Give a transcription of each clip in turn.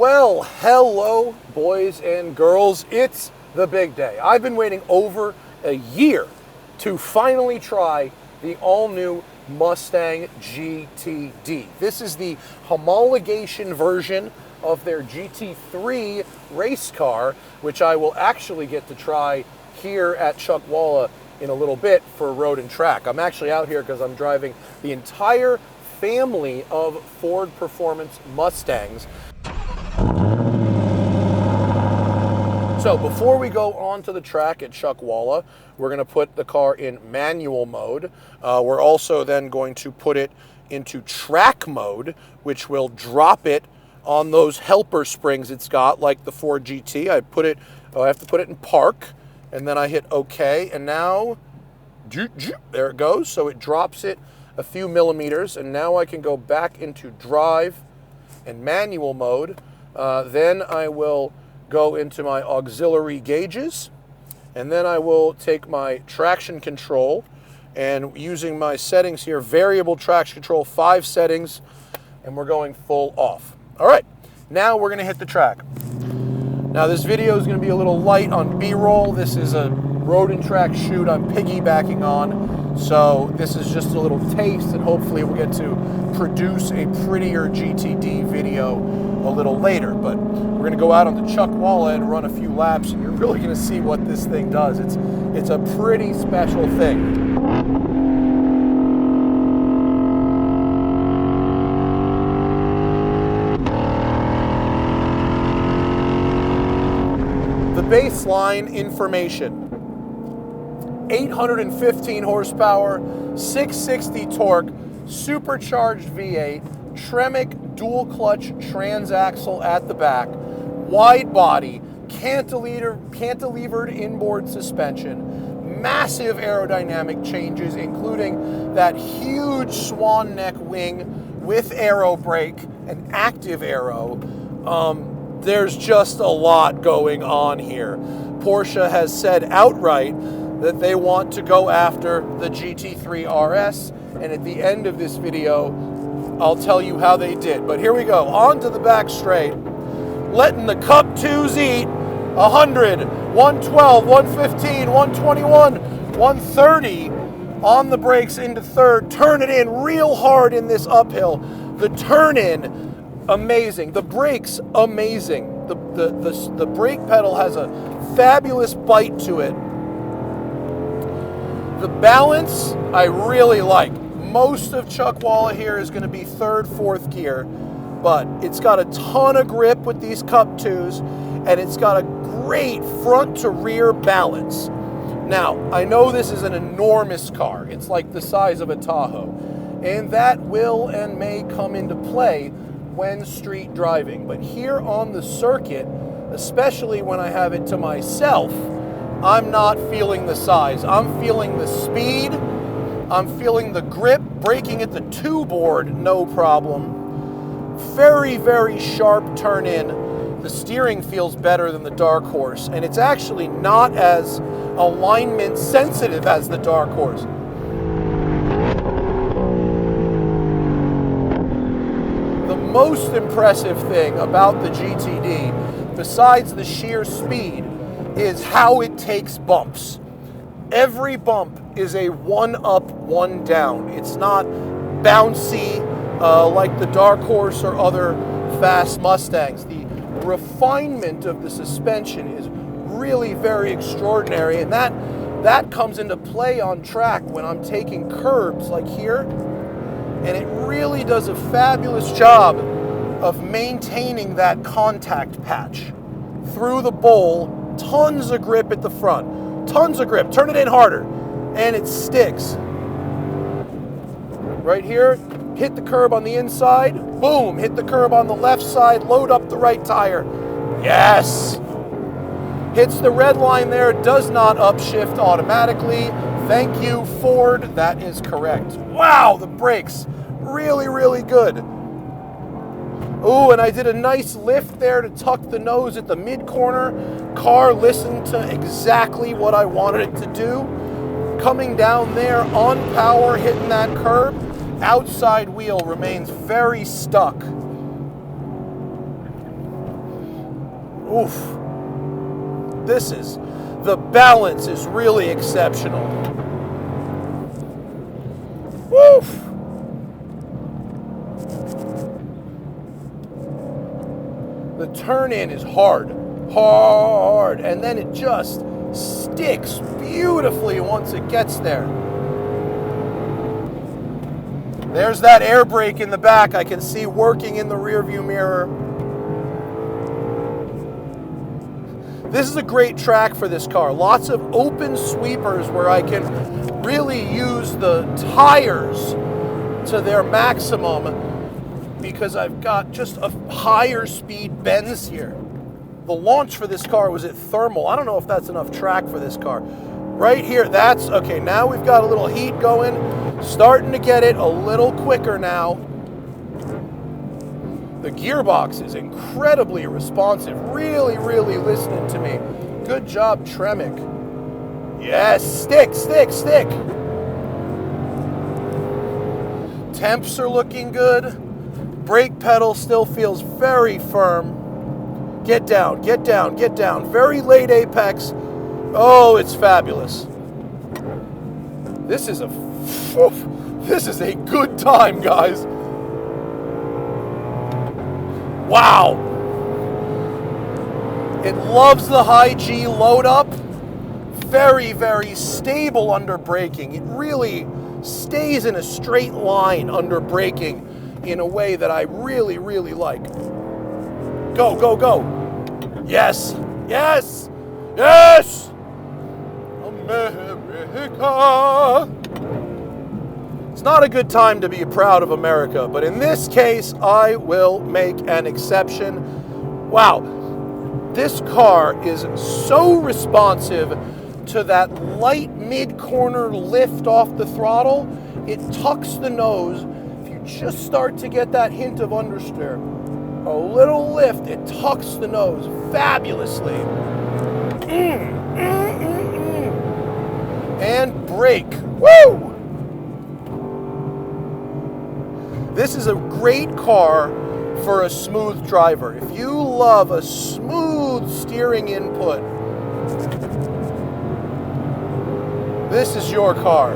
Well, hello, boys and girls. It's the big day. I've been waiting over a year to finally try the all-new Mustang GTD. This is the homologation version of their GT3 race car, which I will actually get to try here at Chuckwalla in a little bit for road and track. I'm actually out here because I'm driving the entire family of Ford Performance Mustangs. So before we go on to the track at Chuckwalla, we're going to put the car in manual mode. We're also then going to put it into track mode, which will drop it on those helper springs it's got, like the Ford GT. I have to put it in park, and then I hit OK, and now there it goes. So it drops it a few millimeters, and now I can go back into drive and manual mode. Then I will go into my auxiliary gauges, and then I will take my traction control, and using my settings here, variable traction control, 5 settings, and we're going full off. All right, now we're gonna hit the track. Now this video is gonna be a little light on B-roll. This is a road and track shoot I'm piggybacking on, so this is just a little taste, and hopefully we'll get to produce a prettier GTD video a little later. But we're gonna go out on the Chuckwalla and run a few laps, and you're really gonna see what this thing does. It's a pretty special thing. The baseline information: 815 horsepower, 660 torque, supercharged V8, Tremec dual clutch transaxle at the back, wide body, cantilevered inboard suspension, massive aerodynamic changes, including that huge swan neck wing with aero brake and active aero. There's just a lot going on here. Porsche has said outright that they want to go after the GT3 RS, and at the end of this video, I'll tell you how they did. But here we go, on to the back straight, letting the Cup 2s eat. 100, 112, 115, 121, 130 on the brakes into third. Turn it in real hard in this uphill. The turn in, amazing. The brakes, amazing. The brake pedal has a fabulous bite to it. The balance, I really like. Most of Chuckwalla here is going to be third, fourth gear, but it's got a ton of grip with these Cup 2s, and it's got a great front to rear balance. Now, I know this is an enormous car. It's like the size of a Tahoe, and that will and may come into play when street driving. But here on the circuit, especially when I have it to myself, I'm not feeling the size. I'm feeling the speed. I'm feeling the grip, braking at the 2 board, no problem. Very, very sharp turn in. The steering feels better than the Dark Horse, and it's actually not as alignment sensitive as the Dark Horse. The most impressive thing about the GTD, besides the sheer speed, is how it takes bumps. Every bump is a 1 up, 1 down. It's not bouncy like the Dark Horse or other fast Mustangs. The refinement of the suspension is really very extraordinary, and that comes into play on track when I'm taking curbs like here, and it really does a fabulous job of maintaining that contact patch through the bowl. Tons of grip at the front, tons of grip. Turn it in harder, and it sticks. Right here, hit the curb on the inside, boom, hit the curb on the left side, load up the right tire. Yes! Hits the red line there, does not upshift automatically. Thank you, Ford, that is correct. Wow, the brakes, really, really good. Ooh, and I did a nice lift there to tuck the nose at the mid-corner. Car listened to exactly what I wanted it to do. Coming down there on power, hitting that curb, outside wheel remains very stuck. Oof. The balance is really exceptional. Woof. The turn in is hard, and then it just sticks beautifully once it gets there. There's that air brake in the back I can see working in the rearview mirror. This is a great track for this car. Lots of open sweepers where I can really use the tires to their maximum because I've got just a higher speed bends here. The launch for this car was at thermal. I don't know if that's enough track for this car. Right here, that's, okay, now we've got a little heat going. Starting to get it a little quicker now. The gearbox is incredibly responsive. Really, really listening to me. Good job, Tremec. Yes, stick. Temps are looking good. Brake pedal still feels very firm. Get down. Very late apex. Oh, it's fabulous. This is a good time, guys. Wow. It loves the high G load up. Very, very stable under braking. It really stays in a straight line under braking in a way that I really, really like. Go. Yes. America. It's not a good time to be proud of America, but in this case, I will make an exception. Wow, this car is so responsive to that light mid-corner lift off the throttle. It tucks the nose. If you just start to get that hint of understeer, a little lift, it tucks the nose fabulously. And brake. Woo! This is a great car for a smooth driver. If you love a smooth steering input, this is your car.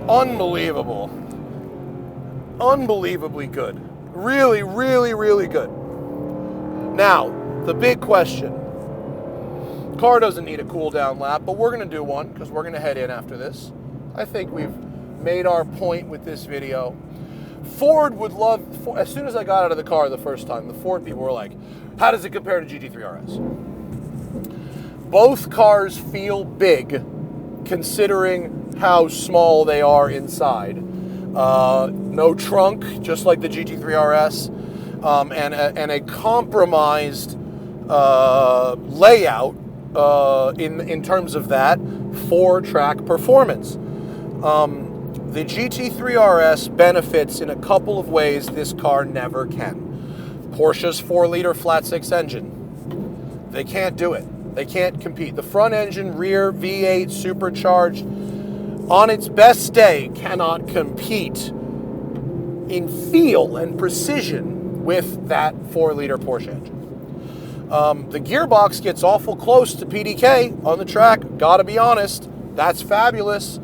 Unbelievable. Unbelievably good. Really, really, really good. Now, the big question. Car doesn't need a cool down lap, but we're going to do one because we're going to head in after this. I think we've made our point with this video. Ford would love, as soon as I got out of the car the first time, the Ford people were like, how does it compare to GT3 RS? Both cars feel big considering how small they are inside. No trunk, just like the GT3 RS, and a compromised layout in terms of that for track performance. The GT3 RS benefits in a couple of ways this car never can. Porsche's 4-liter flat-six engine. They can't do it. They can't compete. The front engine, rear V8 supercharged, on its best day, cannot compete in feel and precision with that 4-liter Porsche engine. The gearbox gets awful close to PDK on the track. Gotta be honest, that's fabulous.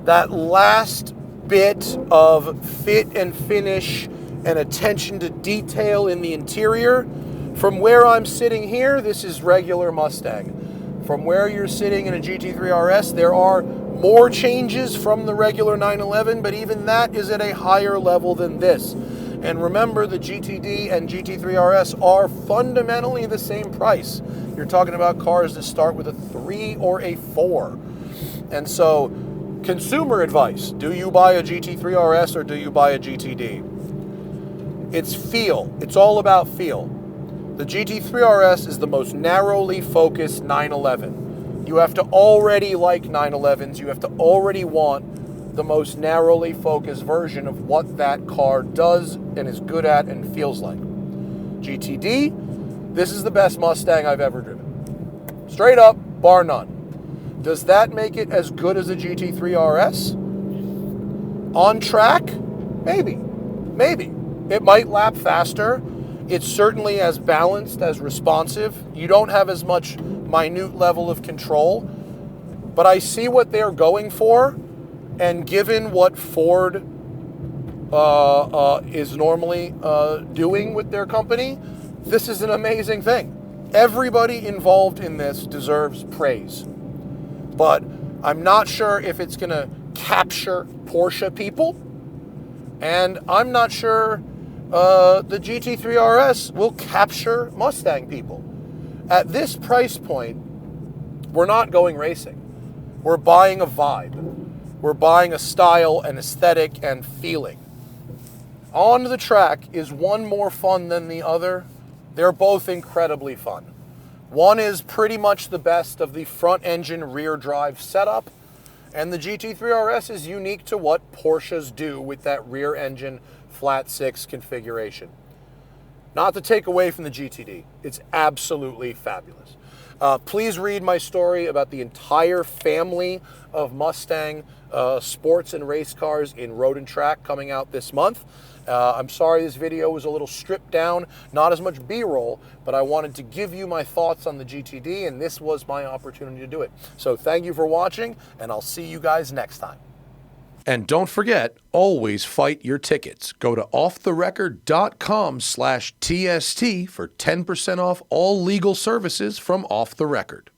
That last bit of fit and finish and attention to detail in the interior, from where I'm sitting here, this is regular Mustang. From where you're sitting in a GT3 RS, there are more changes from the regular 911, but even that is at a higher level than this. And remember, the GTD and GT3 RS are fundamentally the same price. You're talking about cars that start with a 3 or a 4. And so, consumer advice, do you buy a GT3 RS or do you buy a GTD? It's feel. It's all about feel. The GT3 RS is the most narrowly focused 911. You have to already like 911s. You have to already want the most narrowly focused version of what that car does and is good at and feels like. GTD, this is the best Mustang I've ever driven. Straight up, bar none. Does that make it as good as a GT3 RS? On track? Maybe. It might lap faster. It's certainly as balanced, as responsive. You don't have as much minute level of control. But I see what they're going for, and given what Ford is normally doing with their company, this is an amazing thing. Everybody involved in this deserves praise. But I'm not sure if it's going to capture Porsche people, and I'm not sure the GT3 RS will capture Mustang people. At this price point, we're not going racing. We're buying a vibe. We're buying a style, an aesthetic, and feeling. On the track, is one more fun than the other? They're both incredibly fun. One is pretty much the best of the front engine rear drive setup, and the GT3 RS is unique to what Porsches do with that rear engine flat six configuration. Not to take away from the GTD, it's absolutely fabulous. Please read my story about the entire family of Mustang sports and race cars in Road and Track coming out this month. I'm sorry this video was a little stripped down, not as much B-roll, but I wanted to give you my thoughts on the GTD, and this was my opportunity to do it. So thank you for watching, and I'll see you guys next time. And don't forget, always fight your tickets. Go to offtherecord.com/TST for 10% off all legal services from Off the Record.